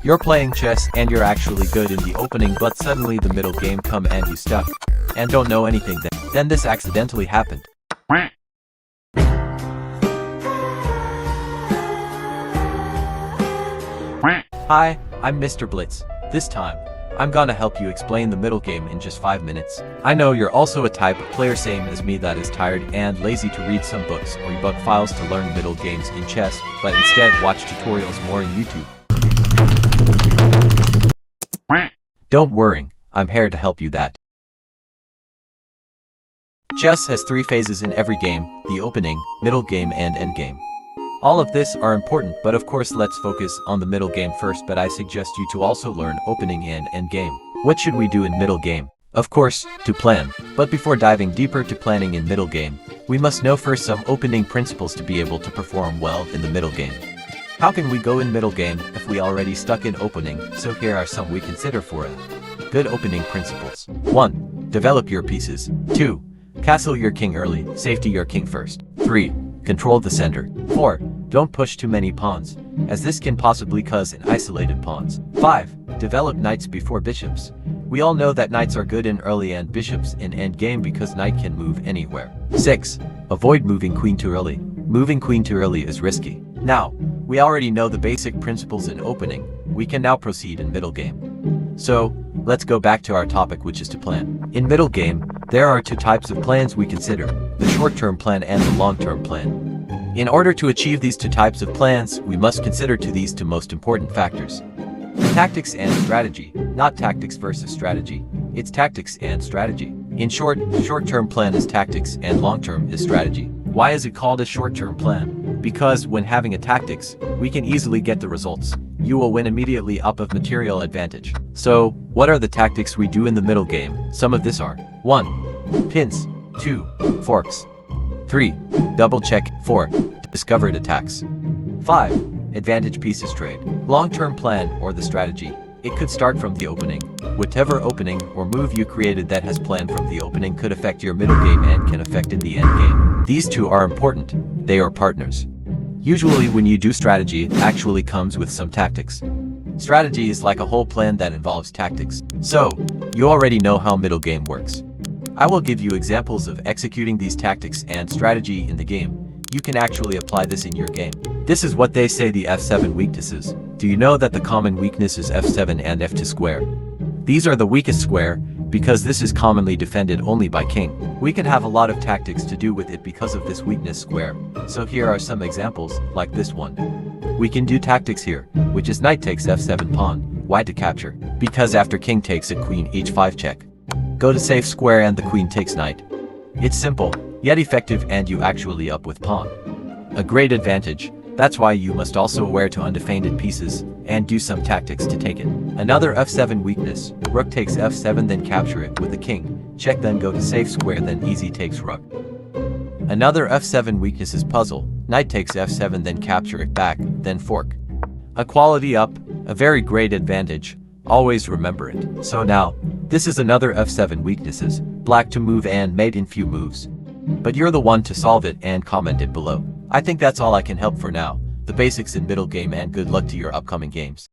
You're playing chess and you're actually good in the opening, but suddenly the middle game come and you stuck and don't know anything. Then this accidentally happened. Hi, I'm Mr. Blitz. This time, I'm gonna help you explain the middle game in just 5 minutes. I know you're also a type of player same as me that is tired and lazy to read some books or ebook files to learn middle games in chess, but instead watch tutorials more in YouTube. Don't worry, I'm here to help you that. Chess has 3 phases in every game: the opening, middle game and endgame. All of this are important, but of course let's focus on the middle game first, but I suggest you to also learn opening and endgame. What should we do in middle game? Of course, to plan. But before diving deeper to planning in middle game, we must know first some opening principles to be able to perform well in the middle game. How can we go in middle game if we already stuck in opening? So here are some we consider for a good opening principles. 1. Develop your pieces. 2. Castle your king early, safety your king first. 3. Control the center. 4. Don't push too many pawns, as this can possibly cause an isolated pawns. 5. Develop knights before bishops. We all know that knights are good in early and bishops in endgame because knight can move anywhere. 6. Avoid moving queen too early. Moving queen too early is risky. Now, we already know the basic principles in opening. We can now proceed in middle game. So, let's go back to our topic, which is to plan. In middle game, there are 2 types of plans we consider: the short-term plan and the long-term plan. In order to achieve these 2 types of plans, we must consider these 2 most important factors: tactics and strategy. Not tactics versus strategy, it's tactics and strategy. In short, short-term plan is tactics and long-term is strategy. Why is it called a short-term plan? Because when having a tactics, we can easily get the results. You will win immediately up of material advantage. So, what are the tactics we do in the middle game? Some of this are: 1. Pins. 2. Forks. 3. Double check. 4. Discovered attacks. 5. Advantage pieces trade. Long-term plan or the strategy. It could start from the opening. Whatever opening or move you created that has planned from the opening could affect your middle game and can affect in the end game. These 2 are important. They are partners. Usually when you do strategy, it actually comes with some tactics. Strategy is like a whole plan that involves tactics. So, you already know how middle game works. I will give you examples of executing these tactics and strategy in the game. You can actually apply this in your game. This is what they say the f7 weaknesses. Do you know that the common weakness is f7 and f2 square? These are the weakest square, because this is commonly defended only by king. We can have a lot of tactics to do with it because of this weakness square. So here are some examples, like this one. We can do tactics here, which is knight takes f7 pawn, why to capture? Because after king takes it, queen h5 check. Go to safe square and the queen takes knight. It's simple, yet effective, and you actually up with pawn. A great advantage. That's why you must also aware to undefended pieces, and do some tactics to take it. Another f7 weakness, rook takes f7 then capture it with the king, check then go to safe square then easy takes rook. Another f7 weakness is puzzle, knight takes f7 then capture it back, then fork. A quality up, a very great advantage, always remember it. So now, this is another f7 weaknesses, black to move and mate in few moves. But you're the one to solve it and comment it below. I think that's all I can help for now, the basics in middle game, and good luck to your upcoming games.